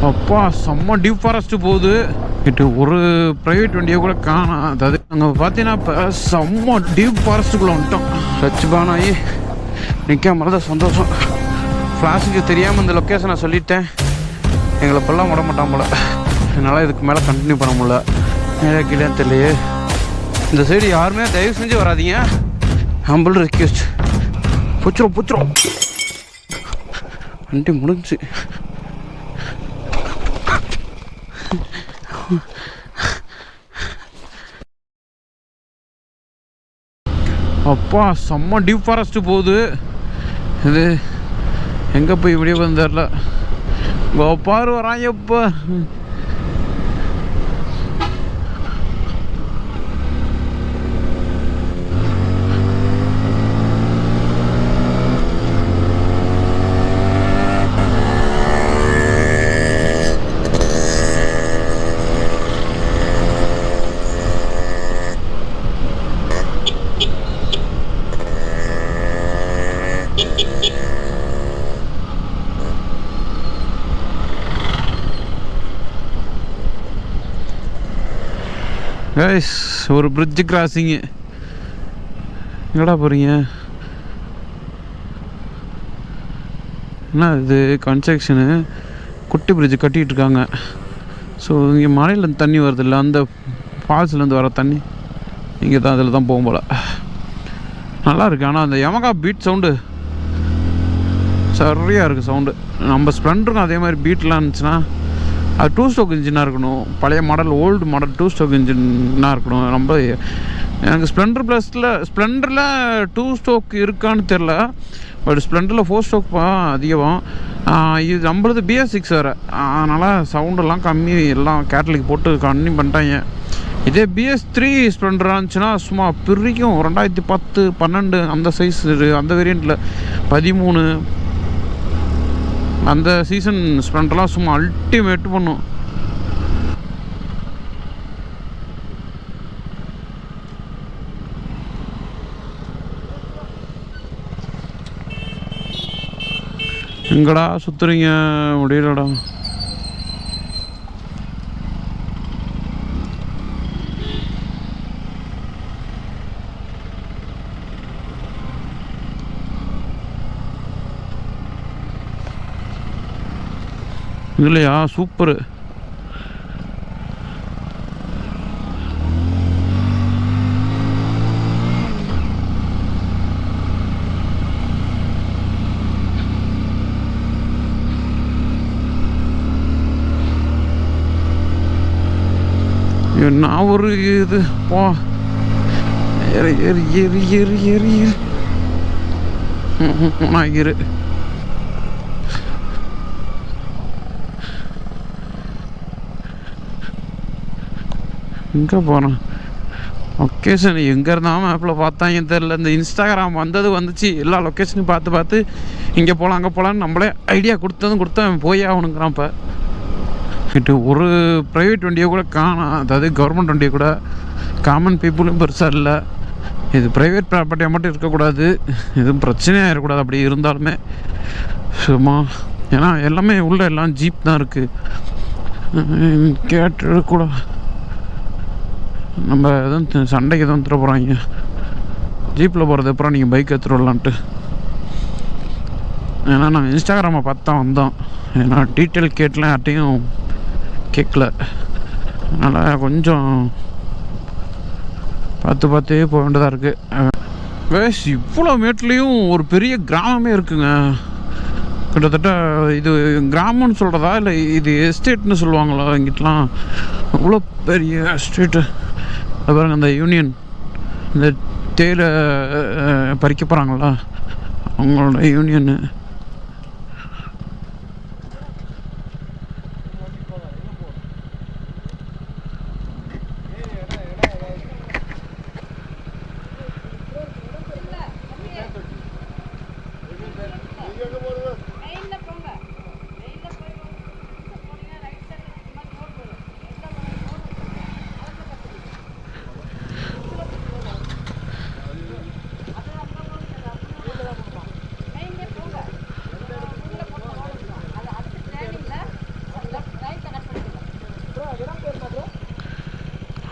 அப்பா செம்ம deep forest போகுது. இட்டு ஒரு ப்ரைவேட் வண்டியை கூட காணாம். அதாவது அங்கே பார்த்தீங்கன்னா இப்போ செம்ம டீப் ஃபாரஸ்ட்டுக்குள்ளே வந்துட்டோம். டச் பான் ஆகி நிற்காம தான் சந்தோஷம். ஃப்ளாஷுக்கு தெரியாமல் இந்த லொக்கேஷனை சொல்லிட்டேன். எங்களை இப்போல்லாம் விட மாட்டான் போல். என்னால் இதுக்கு மேலே கண்டினியூ பண்ண முடியல. நேராக கீழே தெரியலையே. இந்த சைடு யாருமே தயவு செஞ்சு வராதிங்க. Humble request. புச்சிரும் வண்டி முடிஞ்சு. அப்பா செம்ம டீப் ஃபாரஸ்ட்டு போகுது. இது எங்கே போய் இப்படியே வந்துடல. கோப்பாரு வரான் எப்போ. கைஸ் ஒரு பிரிட்ஜு கிராசிங்கு. எங்கடா போகிறீங்க? என்ன இது கன்ஸ்ட்ரக்ஷனு. குட்டி பிரிட்ஜு கட்டிகிட்டு இருக்காங்க. ஸோ இங்கே மலையிலேருந்து தண்ணி வருது இல்லை, அந்த ஃபால்ஸ்லேருந்து வர தண்ணி இங்கே தான் அதில் தான் போகும் போல். நல்லா இருக்குது. ஆனால் அந்த யமகா பீட் சவுண்டு சரியாக இருக்குது சவுண்டு. நம்ம ஸ்ப்ளெண்டருக்கும் அதே மாதிரி பீட்லாம் இருந்துச்சுன்னா அது 2 ஸ்ட்ரோக் இன்ஜினாக இருக்கணும். பழைய மாடல் ஓல்டு மாடல் 2 ஸ்ட்ரோக் இன்ஜினாக இருக்கணும். ரொம்ப எனக்கு ஸ்ப்ளெண்டரில் 2 ஸ்ட்ரோக் இருக்கான்னு தெரில. பட் ஸ்ப்ளெண்டரில் 4 ஸ்ட்ரோக் அதிகம். இது நம்மளது BS6 வேறு, அதனால் சவுண்டெல்லாம் கம்மி. எல்லாம் கேட்டலிக் போட்டு கம்மி பண்ணிட்டாங்க. இதே BS3 ஸ்ப்ளெண்டராக இருந்துச்சுன்னா சும்மா பிரிக்கும். 2010 12 அந்த சைஸ், அந்த வேரியண்ட்டில் 13 அந்த சீசன் ஸ்ப்ளெண்டர்லாம் சும்மா அல்டிமேட் பண்ணும். எங்கடா சுற்றுறீங்க? முடியலடா. இல்லையா? சூப்பரு. என்ன ஒரு இது போ. ஏறி ஏறி ஏறி ஏறி ஏறி இரு. எங்கே போகிறேன்? லொக்கேஷன் எங்கே இருந்தாலும் மேப்பில் பார்த்தாங்க தெரில. இந்த இன்ஸ்டாகிராம் வந்துச்சு. எல்லா லொக்கேஷனையும் பார்த்து இங்கே போகலாம் அங்கே போகலான்னு நம்மளே ஐடியா கொடுத்தவன் போய் ஆகணுங்கிறான். இப்போ ஒரு ப்ரைவேட் வண்டியை கூட காணாம். அதாவது கவர்மெண்ட் வண்டியை கூட. காமன் பீப்புளும் பெருசாக இல்லை. இது ப்ரைவேட் ப்ராப்பர்ட்டியாக மட்டும் இருக்கக்கூடாது. எதுவும் பிரச்சனையாக இருக்கக்கூடாது. அப்படி இருந்தாலுமே சும்மா ஏன்னா எல்லாமே உள்ள எல்லாம் ஜீப் தான் இருக்குது. கேட்டு கூட நம்ம எதுவும் சண்டைக்கு எதுவும் எடுத்துகிட்டு போகிறாங்க. ஜீப்பில் போகிறது அப்புறம் நீங்கள் பைக் எடுத்துகிட்டு வரலான்ட்டு. ஏன்னா நாங்கள் இன்ஸ்டாகிராமை பார்த்து தான் வந்தோம். ஏன்னா டீட்டெயில் கேட்டலாம் யார்ட்டையும் கேட்கல. அதனால் கொஞ்சம் பார்த்தே போக வேண்டியதாக இருக்குது. இவ்வளோ மேட்லேயும் ஒரு பெரிய கிராமமே இருக்குங்க. கிட்டத்தட்ட இது கிராமம்னு சொல்கிறதா இல்லை இது எஸ்டேட்னு சொல்லுவாங்களா இங்கிட்டலாம்? அவ்வளோ பெரிய எஸ்டேட்டு. அது பாருங்க, அந்த யூனியன் இந்த தேயிலை பறிக்க போகிறாங்களா அவங்களோட யூனியனு.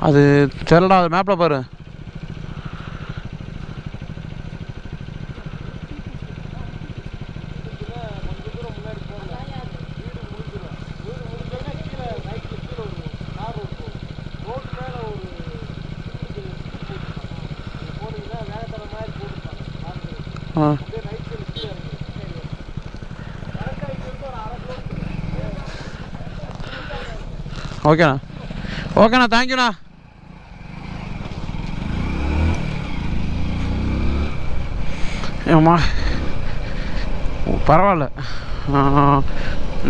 அது தெரியலடா, அது மேப்பில் பாரு. ஓகேண்ணா, ஓகேண்ணா, தேங்க்யூண்ணா. ஆமாம், பரவாயில்ல.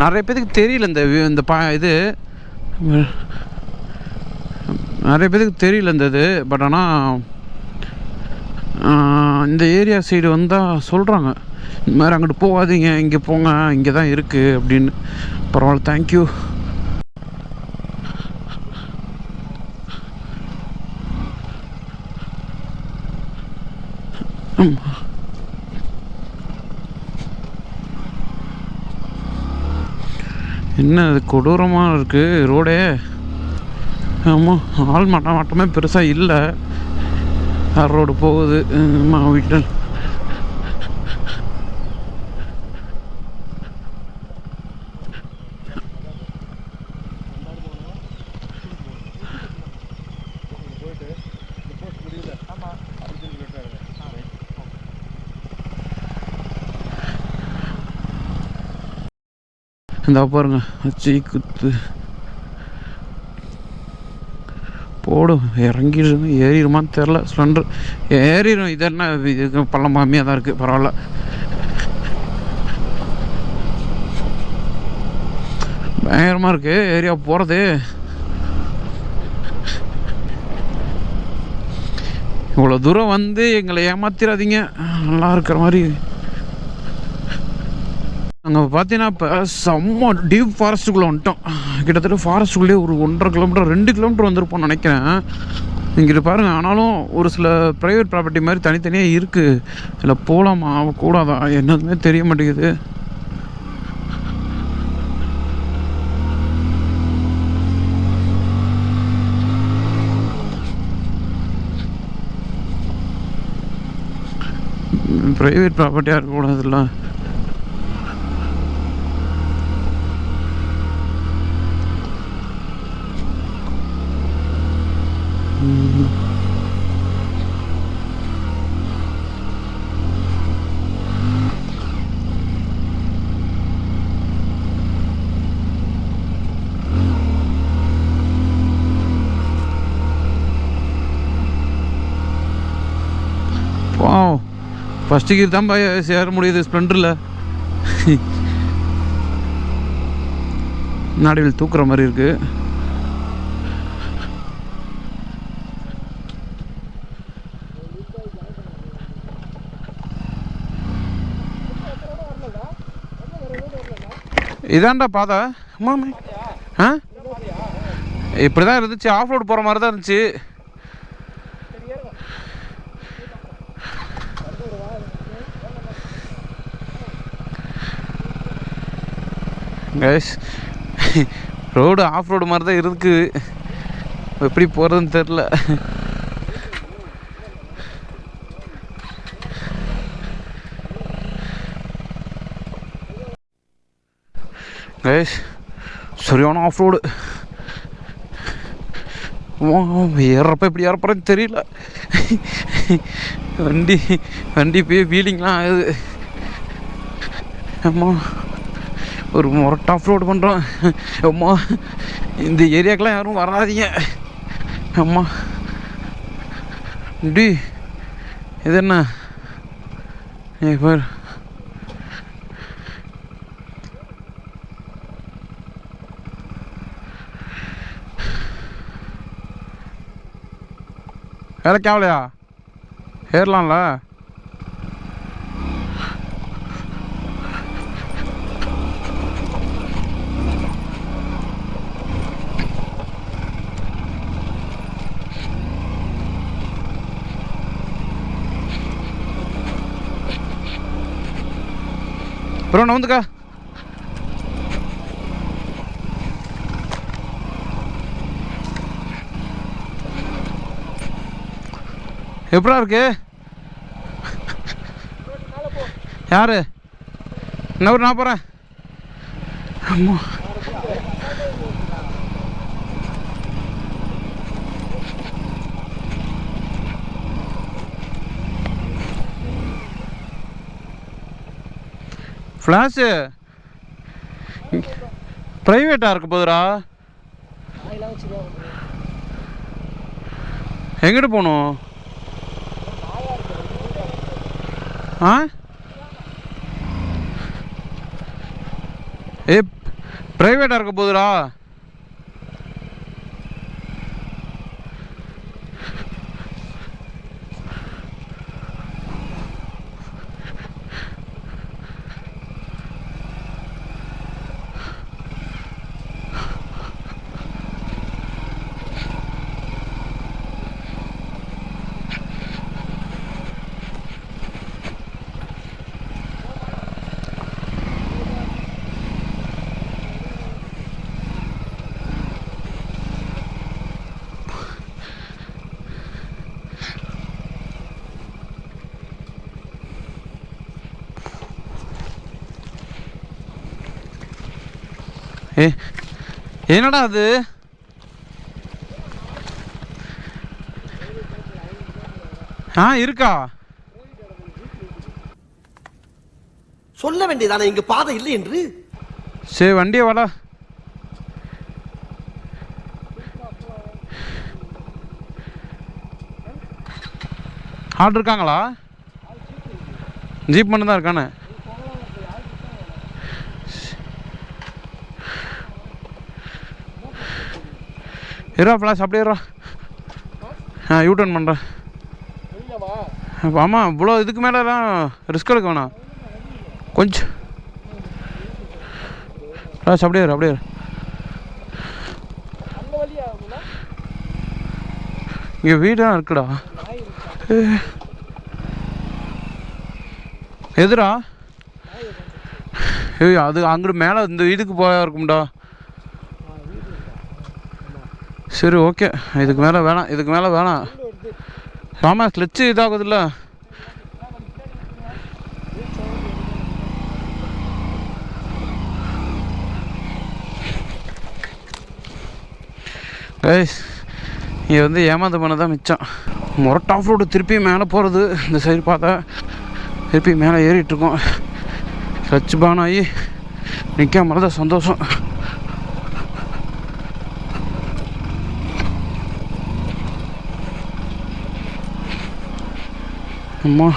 நிறைய பேருக்கு தெரியல இந்த இது நிறைய பேருக்கு தெரியல இந்த இது. பட் ஆனால் இந்த ஏரியா சைடு வந்தால் சொல்கிறாங்க, இந்த மாதிரி அங்கிட்டு போகாதீங்க, இங்கே போங்க, இங்கே தான் இருக்குது அப்படின்னு. பரவாயில்ல, தேங்க்யூ. என்ன அது கொடூரமாக இருக்குது ரோடே. ஆமாம், ஆள் மட்டமே பெருசாக இல்லை. ரோடு போகுது. வீட்டு இந்த பாருங்க, அச்சி குத்து போடும். இறங்கிடுது, ஏறிடுமான்னு தெரில. ஸ்ப்ளெண்டர் ஏறிடும். இது என்ன, இது பள்ளம் கம்மியாக தான் இருக்குது, பரவாயில்ல. பயங்கரமாக இருக்குது ஏரியா போகிறது. இவ்வளோ தூரம் வந்து எங்களை ஏமாத்திராதீங்க, நல்லா இருக்கிற மாதிரி. அங்கே பார்த்தீங்கன்னா இப்போ செம்ம டீப் ஃபாரஸ்ட்டுக்குள்ளே வந்துட்டோம். கிட்டத்தட்ட ஃபாரஸ்ட்டுக்குள்ளேயே ஒரு 1.5 கிலோமீட்டர் 2 கிலோமீட்டர் வந்திருப்போம்னு நினைக்கிறேன். இங்கிட்ட பாருங்கள். ஆனாலும் ஒரு சில ப்ரைவேட் ப்ராப்பர்ட்டி மாதிரி தனித்தனியாக இருக்குது. இதில் போகலாமா கூடாதா என்னதுமே தெரிய மாட்டேங்குது. ப்ரைவேட் ப்ராப்பர்ட்டியாக இருக்கக்கூடாதுல்ல. ஃபஸ்ட்டு கீர் தான் சேர முடியுது ஸ்ப்ளெண்டரில். நாடிவில் தூக்குற மாதிரி இருக்கு. இதான்டா பாதை. ஆமாம், ஆ இப்படி தான் இருந்துச்சு. ஆஃப் ரோடு போகிற மாதிரி தான் இருந்துச்சு. கைஸ், ரோடு ஆஃப் ரோடு மாதிரி தான் இருக்குது. எப்படி போகிறதுன்னு தெரில. கைஸ், சரியான ஆஃப் ரோடு. ஏறப்ப எப்படி ஏறப்பறேன்னு தெரியல. வண்டி போய் வீலிங்லாம் ஆகுது. ஆமாம், ஒரு மொரட் ஆஃப் ரோடு பண்ணுறோம். அம்மா, இந்த ஏரியாக்கெலாம் யாரும் வராதிங்க. அம்மா இப்படி இது என்ன பார். வேலைக்கு ஆகலையா? ஏறலாம்ல. ப்ரோ நவுந்துக்கா. எப்படா இருக்கு? யாரு? என்ன நான் போகிறேன். அம்மா ஃப்ளாஷு ப்ரைவேட்டாக இருக்க போதுடா. எங்கிட்டு போகணும்? ஆ ஏ ப்ரைவேட்டாக இருக்க போதுடா. ஏ என்னடா அது? இருக்கா? சொல்ல வேண்டியதானே இங்க பாதை இல்லை என்று. சரி வண்டியை வாடா. ஆள் இருக்காங்களா? ஜீப் மட்டும் தான் இருக்கானே. இருவா ஃப்ளாஷ் அப்படியே இருவா. யூ டர்ன் பண்ணுறேன். ஆமாம் இவ்வளோ இதுக்கு மேலெலாம் ரிஸ்க் எடுக்க வேணாம். கொஞ்சம் ஃப்ளாஷ் அப்படியே இரு அப்படியே இரு. இங்கே வீடெல்லாம் இருக்குடா. எதுடா? ஏய் அது அங்கிட்டு மேலே இந்த வீட்டுக்கு போயா இருக்கும்டா. சரி ஓகே, இதுக்கு மேலே வேணாம், இதுக்கு மேலே வேணாம். ஆமாம் கிளச்சு இதாகுதுல்ல. கைஸ் இங்கே வந்து ஏமாந்து பண்ண தான் மிச்சம். மொரட் ஆஃப் ரோடு திருப்பி மேலே போகிறது. இந்த சைடு பார்த்தா திருப்பி மேலே ஏறிட்டுருக்கோம். கிளச்சு பான் ஆகி நிற்காம தான் சந்தோஷம். அம்மா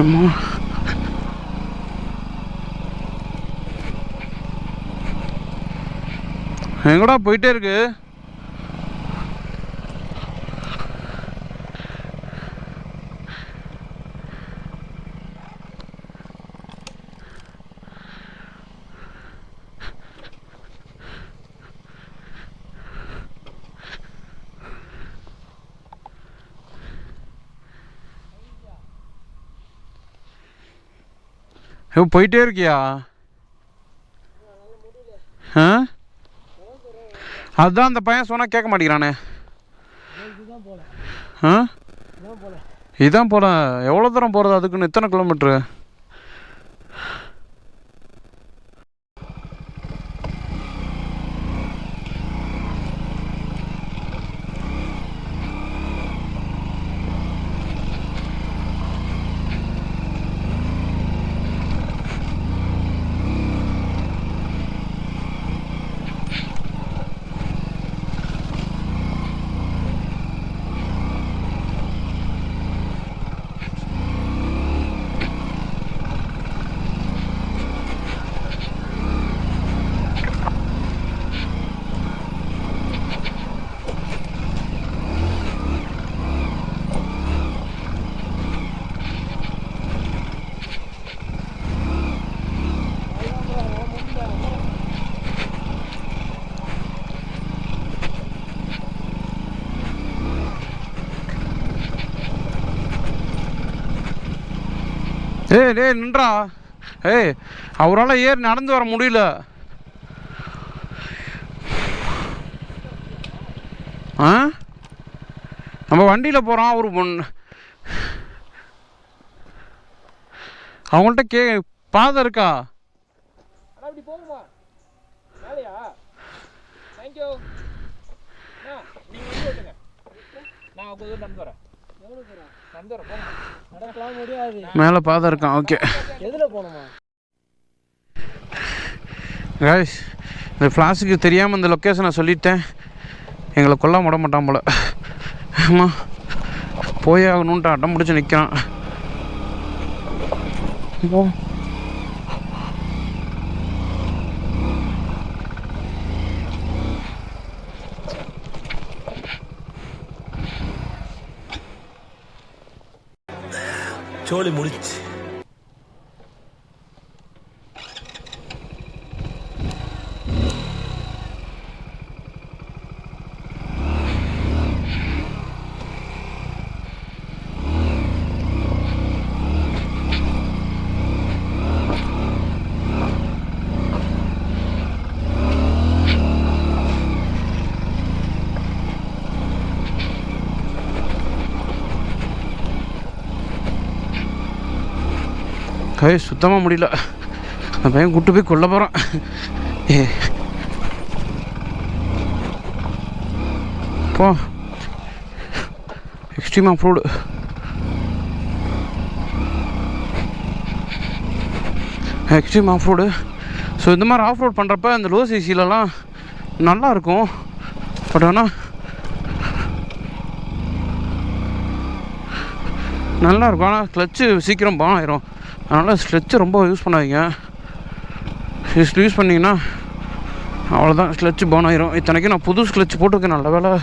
அம்மா எங்கடா போயிட்டே இருக்கு? போயிட்டே இருக்கியா? அதுதான் அந்த பையன் சொன்னால் கேட்க மாட்டேங்கிறானே. இதான் போல. எவ்வளோ தூரம் போகிறது அதுக்குன்னு? எத்தனை கிலோமீட்ரு? டேய் நின்றா. அவரால் ஏறி நடந்து வர முடியல. நம்ம வண்டியில் போகிறோம். அவரு அவங்கள்ட்ட பாதை இருக்கா? மேலே பாதை இருக்கான். ஓகே கைஸ், இந்த ஃப்ளாஷுக்கு தெரியாமல் இந்த லொக்கேஷனை சொல்லிட்டேன். எங்களை கொல்ல விட மாட்டான் போல. ஆமாம், போய் ஆகணுன்ட்டு அடம் பிடிச்சி நிற்கிறான். போ. சோலி முடிச்சு. சுத்தமாக முடியல. அந்த பையன் கூட்டு போய் கொல்ல போகிறான். போ. Extreme off road. Extreme off road. So இந்த மாதிரி ஆஃப் ரோட் பண்ணுறப்ப இந்த லோ சிசிலலாம் நல்லாயிருக்கும். பட் ஆனால் நல்லாயிருக்கும். ஆனால் கிளச்சு சீக்கிரம் பான் ஆயிரும். அதனால் ஸ்ட்ரெச்சு ரொம்ப யூஸ் பண்ணாதீங்க. யூஸ் பண்ணிங்கன்னா அவ்வளோதான், ஸ்க்ளச்சு பான் ஆயிரும். இத்தனைக்கும் நான் புது ஸ்க்ளச்சு போட்டிருக்கேன். நல்ல வேலை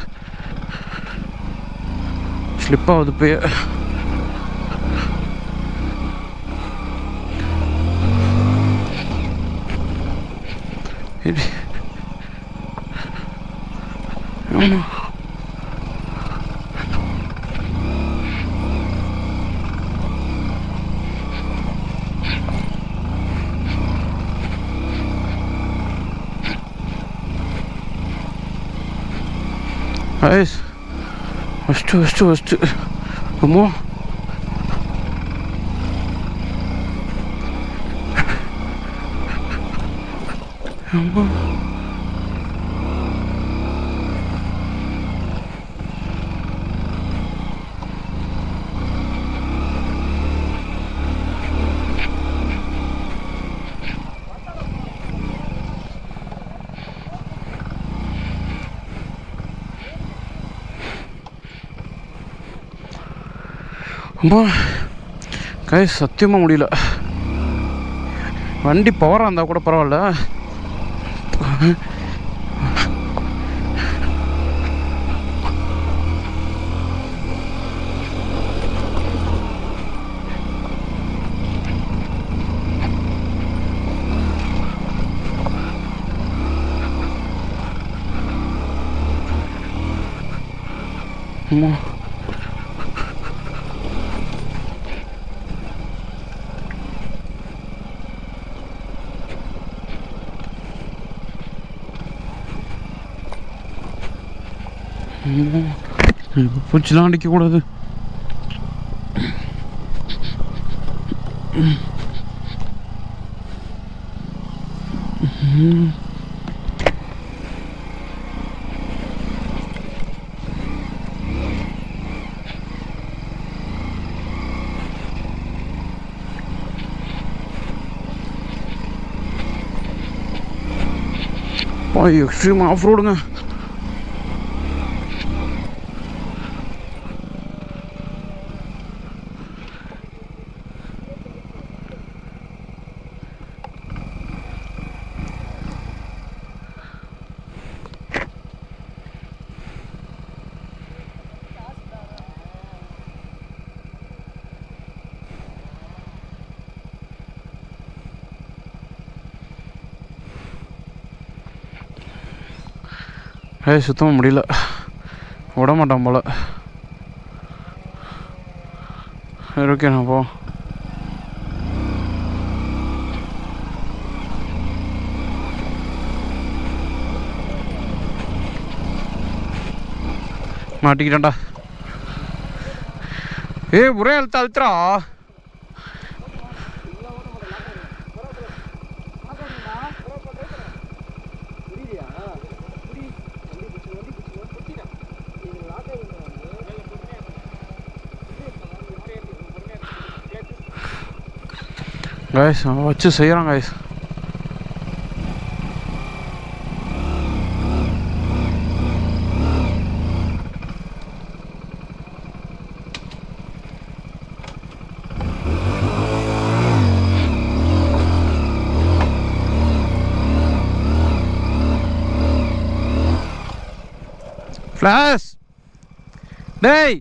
ஸ்லிப் ஆகுது போய். ஆமாம், ஐஸ் ஃபஸ்ட்டு அம்மா அம்மா அம்மா கைஸ், சத்தியமாக முடியல. வண்டி பவராக இருந்தால் கூட பரவாயில்ல. அம்மா பூச்சிலாம் அடிக்கக்கூடாது. எக்ஸ்ட்ரீம் ஆஃப் ரோடுங்க. சுத்தமாக முடியல, விட மாட்டான் போல. சரி, ஓகே, நான் போ. மாட்டிக்கிட்டேன்டா. ஒரே அழுத்துறா. கைஸ் வச்சு செய்கிறான் கைஸ். ஃப்ளாஷ் டேய்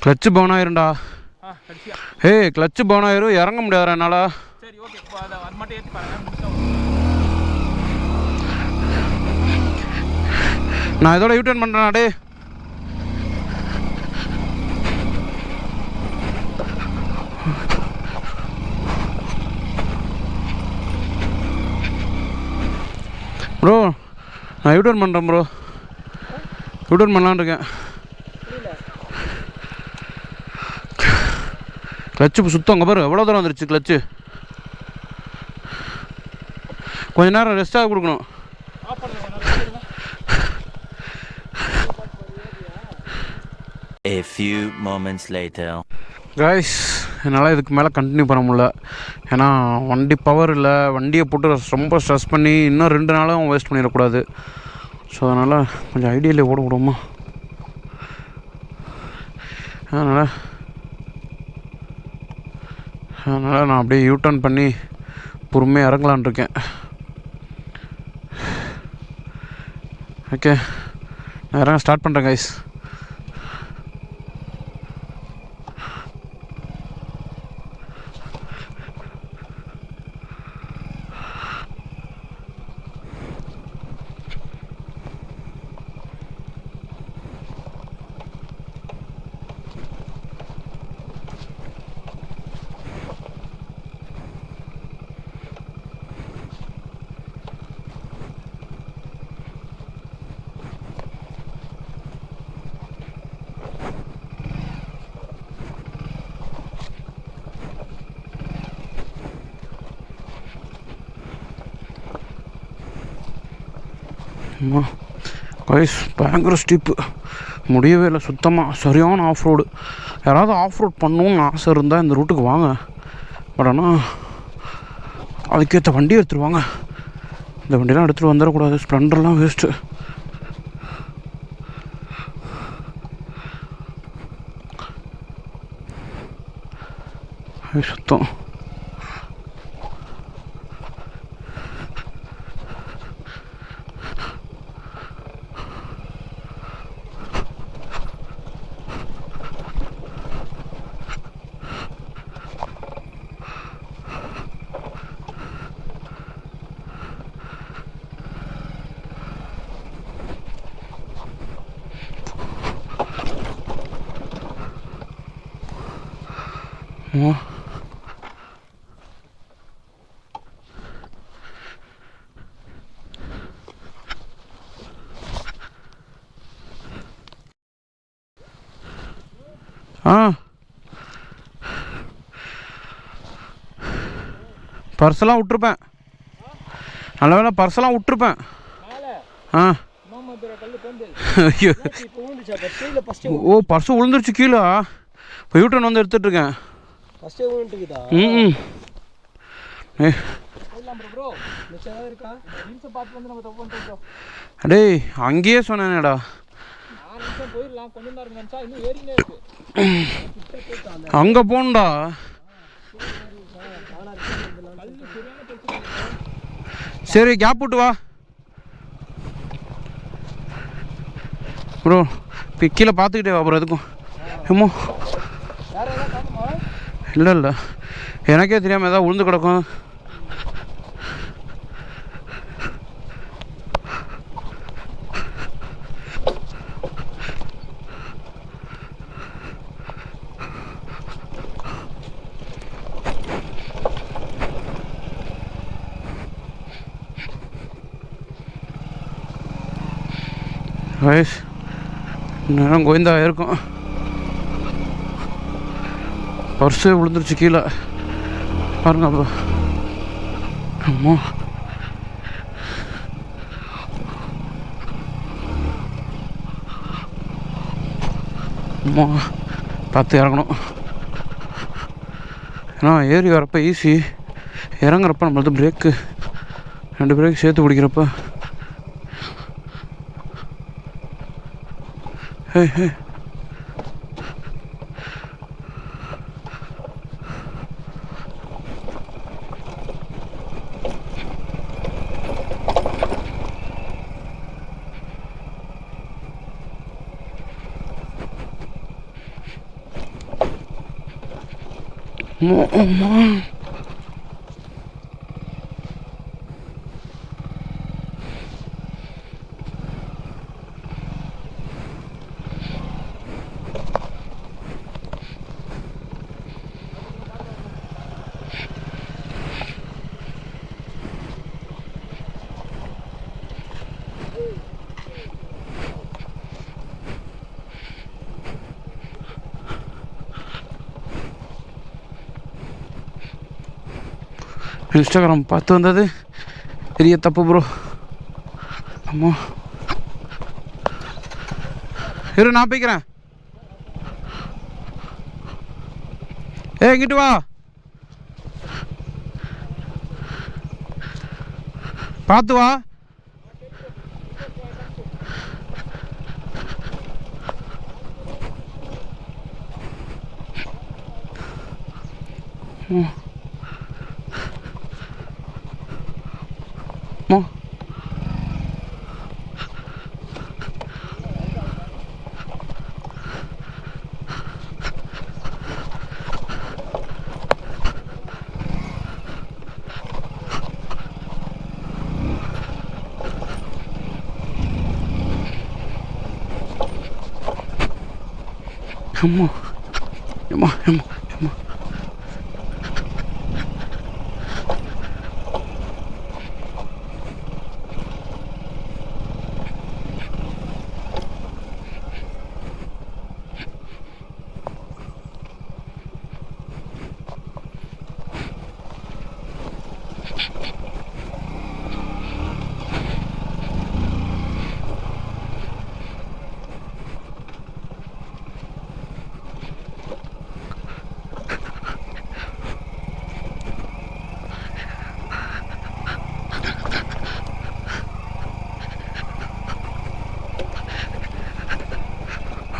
கிளச்சு பவுன் ஆயிரும்டா. கிளச்சு பவுன் ஆயிரும், இறங்க முடியாதுடா என்னால். நான் இதோட யூட்டர்ன் பண்ணுறேன். டே ப்ரோ, நான் யூட்டர்ன் பண்ணுறேன் ப்ரோ. யூட்டர்ன் பண்ணலான்னு இருக்கேன். கிளச்சு சுத்தம் அங்கே பாரு, எவ்வளோ தூரம் வந்துருச்சு கிளச்சு. கொஞ்ச நேரம் ரெஸ்ட்டாக கொடுக்கணும். A few moments later. Guys, என்னால் இதுக்கு மேலே கண்டினியூ பண்ண முடியல. ஏன்னா வண்டி பவர் இல்லை. வண்டியை போட்டு ரொம்ப ஸ்ட்ரெஸ் பண்ணி இன்னும் 2 நாளும் வேஸ்ட் பண்ணிடக்கூடாது. ஸோ அதனால் கொஞ்சம் ஐடியாவிலே ஓட விடுவோமா. அதனால் நான் அப்படியே யூட்டர்ன் பண்ணி பொறுமையாக இறங்கலான் இருக்கேன். ஓகே, நான் இறங்க ஸ்டார்ட் பண்ணுறேன் கைஸ். கைஸ், பயங்கர ஸ்டீப்பு, முடியவே இல்லை சுத்தமாக. சரியான ஆஃப் ரோடு. யாராவது ஆஃப் ரோட் பண்ணணுன்னு ஆசை இருந்தால் இந்த ரூட்டுக்கு வாங்க. பட் ஆனால் அதுக்கேற்ற வண்டி எடுத்துருவாங்க. இந்த வண்டியெலாம் எடுத்துகிட்டு வந்துடக்கூடாது. ஸ்ப்ளெண்டர்லாம் வேஸ்ட்டு. சுத்தம். பர்ஸெல்லாம் விட்டுருப்பேன். நல்ல வேலை பர்ஸெல்லாம் விட்டுருப்பேன். ஐயோ, ஓ பர்ஸு விழுந்துருச்சு கீழே. இப்போ யூட்டர்ன் வந்து எடுத்துட்ருக்கேன். டேய், அங்கேயே சொன்னேனேடா. அங்கே போகணுண்டா. சரி கேப் விட்டு வா ப்ரோ. இப்போ கீழே பார்த்துக்கிட்டே வா ப்ரோ. எதுக்கும் ஏமோ இல்லை இல்லை, எனக்கே தெரியாமல் ஏதாவது உளுந்து கிடக்கும். வயசு நேரம் கோயந்தா இருக்கும். பர்ஸே விழுந்துருச்சு கீழே பாருங்க ப்ரோ. அம்மா அம்மா பார்த்து இறங்கணும். ஏன்னா ஏறி வரப்போ ஈஸி, இறங்குறப்ப நம்மளது பிரேக்கு 2 பிரேக் சேர்த்து பிடிக்கிறப்ப ஹே ஹே அம்மா. இன்ஸ்டாகிராம் பார்த்து வந்தது பெரிய தப்பு ப்ரோ. அம்மா இரு நான் போய்க்கிறேன். இங்கிட்டு வா. பார்த்து வா. அம்மா அம்மா அம்மா அம்மா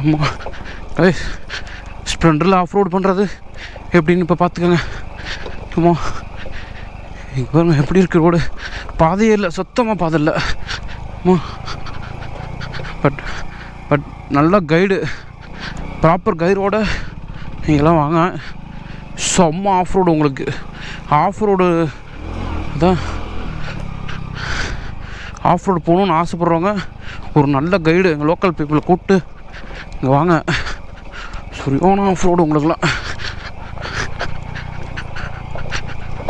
அம்மா. ஸ்ப்ளெண்டரில் ஆஃப் ரோடு பண்ணுறது எப்படின்னு இப்போ பார்த்துக்கோங்க. அம்மா இங்கே பாருங்க எப்படி இருக்குது ரோடு. பாதையே இல்லை, சுத்தமாக பாதை இல்லை. அம்மா பட் நல்ல கைடு, ப்ராப்பர் கைடோட நீங்களாம் வாங்க. செம்ம ஆஃப் ரோடு உங்களுக்கு. ஆஃப் ரோடு தான் ஆஃப் ரோடு போகணுன்னு ஆசைப்பட்றவங்க ஒரு நல்ல கைடு எங்கள் லோக்கல் பீப்புளை கூப்பிட்டு இங்கே வாங்க. சரியான ஆஃப் ரோடு உங்களுக்குலாம்.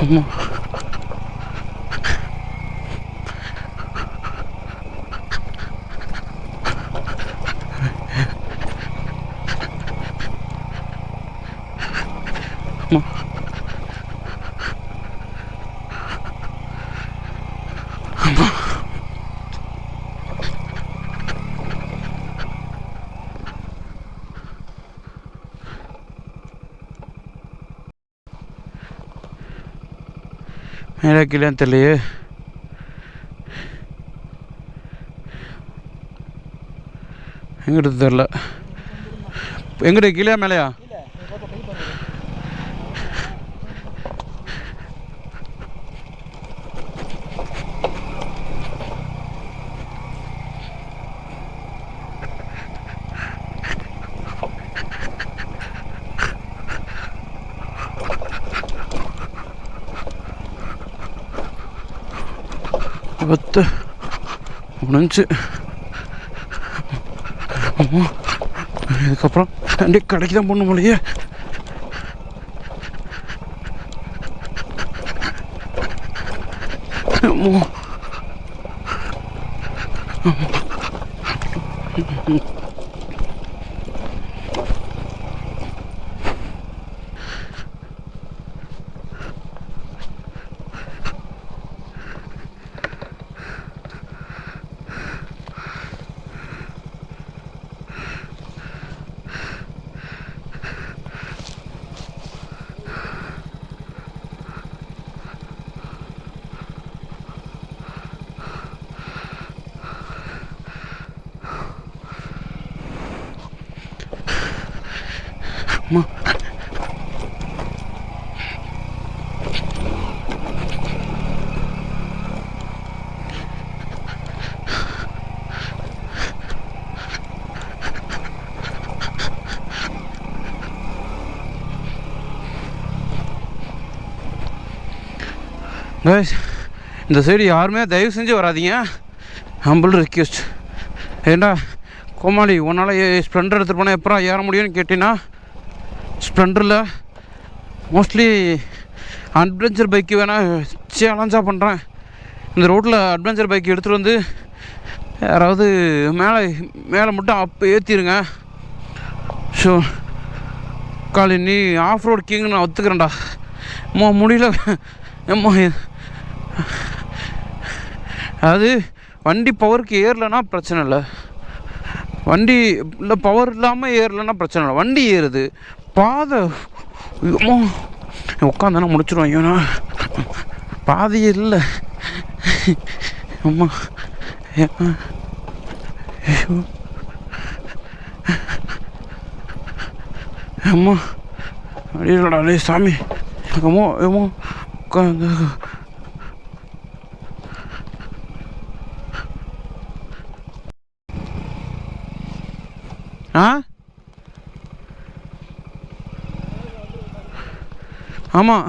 அம்மா அம்மா மேலே கீழே தெரியலையே. எங்கிட்ட தெரில. எங்கிட்ட கீழே மேலேயா? பத்து முடிஞ்சு. இதுக்கப்புறம் கடைக்கு தான் போடணும் போலையே. கைஸ், இந்த சைடு யாருமே தயவு செஞ்சு வராதீங்க. Humble request. ஏண்டா கோமாளி, உன்னால் ஸ்ப்ளெண்டர் எடுத்துகிட்டு போனால் எப்போ ஏற முடியும்னு கேட்டிங்கன்னா, ஸ்ப்ளெண்டரில் மோஸ்ட்லி அட்வென்ச்சர் பைக்கு வேணால் சேலஞ்சாக பண்ணுறேன். இந்த ரோட்டில் அட்வென்ச்சர் பைக் எடுத்துகிட்டு வந்து யாராவது மேலே மட்டும் அப்போ ஏற்றிடுங்க. ஸோ காலி நீ ஆஃப் ரோட் கிங்னு நான் ஒத்துக்கிறேன்டா. முடியல. அது வண்டி பவருக்கு ஏறலைன்னா பிரச்சனை இல்லை. வண்டி இல்லை பவர் இல்லாமல் ஏறலைன்னா பிரச்சனை இல்லை. வண்டி ஏறுது, பாதை உட்காந்தானே முடிச்சிடுவாங்க. ஏன்னா பாதி இல்லை. அம்மா அம்மா அடிக்கடா சாமி. அம்மா ஏமோ உட்காந்து ஆமாம்.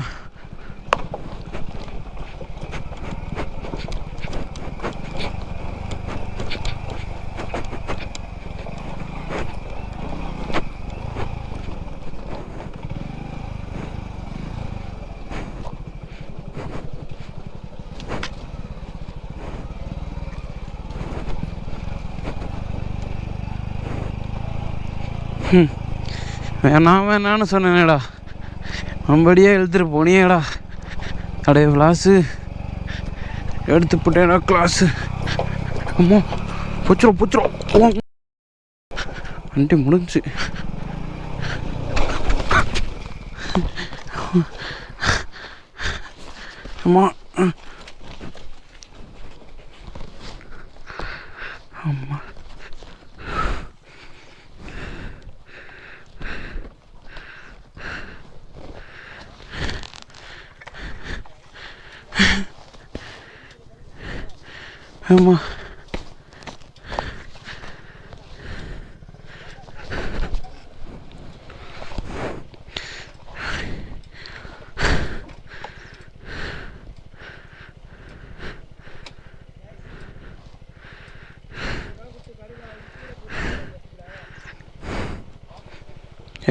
வேணான்னு சொன்னேனேடா, மறுபடியாக எழுத்துட்டு போனியேடா. அடைய கிளாஸு எடுத்து போட்டேடா கிளாஸு. அம்மா புச்சிரும் வண்டி முடிஞ்சு. அம்மா அம்மா அம்மா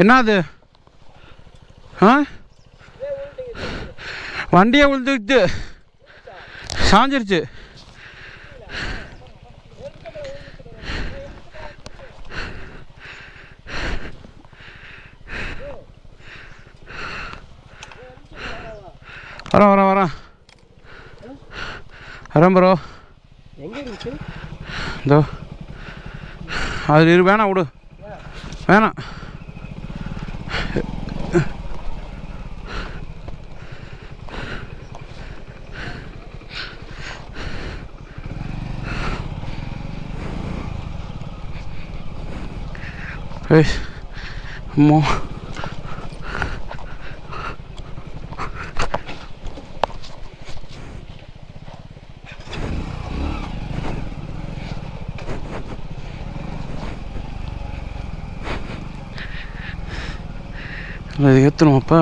என்னது? வண்டியை உழுதுட்டு சாஞ்சிருச்சு. வரேன் ப்ரோ. இதோ அது வேணாம், விடு, வேணாம். ஏய் அம்மா அதை ஏற்றணும் அப்போ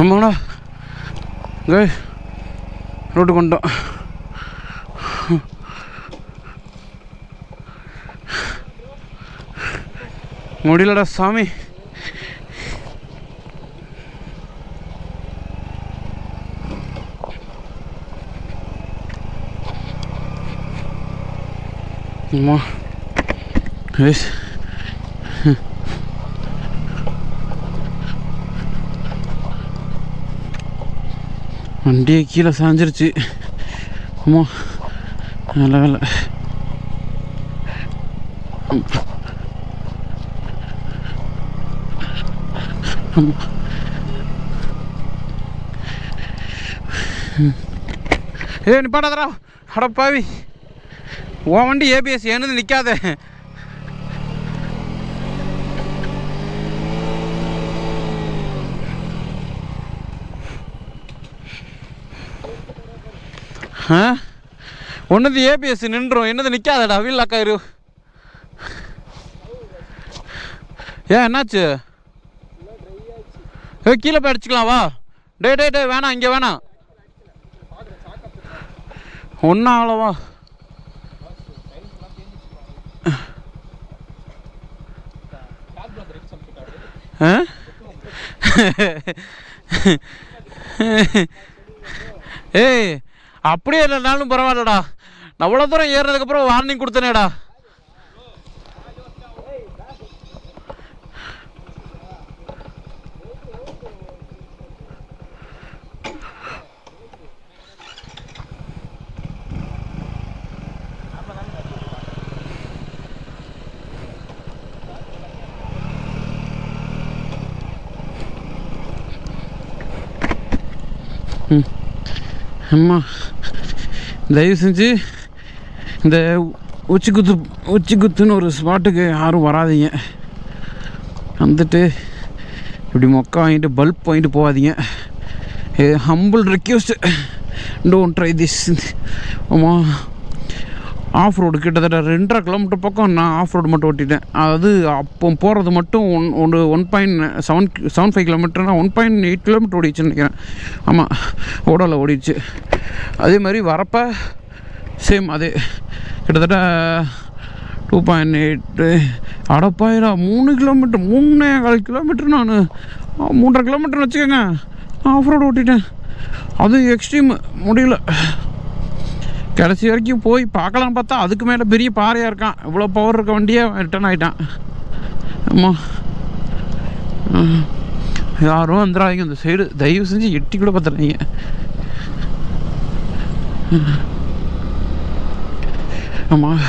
ஆமாடா ரோட்டு கொண்டோம். முடியலடா சாமி. அம்மா வண்டியை கீழே சாஞ்சிருச்சு. அம்மா நல்ல வேலை. நிப்பாடாதரா அடப்பாவி. உன் வண்டி ஏபிஎஸ் ஏன்னு நிற்காத. ஒன்னது ஏபிஎஸ் நின்றும், என்னது நிற்காதடா. வீல் அக்காயிரு. ஏன் என்னாச்சு? கீழே போய் அடிச்சுக்கலாம் வா. டே டே டே வேணாம், இங்கே வேணாம். ஒன்றும் அவ்வளோவா. ஏய் அப்படியே இல்லைனாலும் பரவாயில்லடா. நான் அவ்வளோ தூரம் ஏறினதுக்கப்புறம் வார்னிங் கொடுத்தனேடா. அம்மா தயவு செஞ்சு இந்த உச்சி குத்துன்னு ஒரு ஸ்பாட்டுக்கு யாரும் வராதிங்க. வந்துட்டு இப்படி மொக்கா வாங்கிட்டு பல்ப் வாங்கிட்டு போகாதீங்க. Humble request, don't try this. ஆமாம் ஆஃப் ரோடு கிட்டத்தட்ட 2.5 கிலோமீட்டர் பக்கம் நான் ஆஃப் ரோடு மட்டும் ஓட்டிட்டேன். அது அப்போ போகிறது மட்டும் 1.75 கிலோமீட்டர்னா 1.8 கிலோமீட்டர் ஓடிச்சுன்னு நினைக்கிறேன். ஆமாம் ஓடலை ஓடிடுச்சு. அதே மாதிரி வரப்போ சேம் அதே கிட்டத்தட்ட 2.8. அடப்பாயிரா 3 கிலோமீட்டர் 3.25 கிலோமீட்டர். நான் 3.5 கிலோமீட்டர்னு வச்சுக்கோங்க ஆஃப் ரோடு ஓட்டிட்டேன். அது எக்ஸ்ட்ரீம் முடியல. கடைசி வரைக்கும் போய் பார்க்கலாம் பார்த்தா அதுக்கு மேலே பெரிய பாறையாக இருக்கான். இவ்வளோ பவர் இருக்க வண்டியே ரிட்டர்ன் ஆகிட்டான். ஆமாம் யாரும் வந்துடாதீங்க இந்த சைடு. தயவு செஞ்சு எட்டி கூட பார்த்துறாங்க. ஆமாம்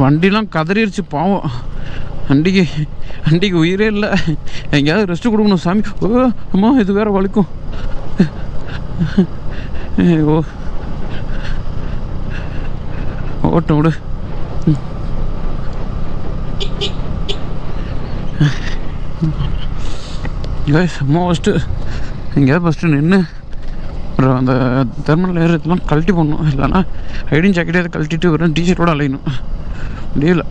வண்டிலாம் கதறிடுச்சு பாவம். வண்டிக்கு உயிரே இல்லை. எங்கேயாவது ரெஸ்ட்டு கொடுக்கணும் சாமி. ஓ அம்மா இது வேறு வலிக்கும். ஓ ஓட்டம் விடு. அம்மா ஃபஸ்ட்டு எங்கேயாவது ஃபஸ்ட்டு நின்று அப்புறம் அந்த தெர்மல் ஏறதுலாம் கழட்டி போடணும். இல்லைன்னா ஐடின் ஜாக்கெட்டே கழட்டிட்டு வெறும் டிஷர்ட்டோடு அலையணும். முடியல.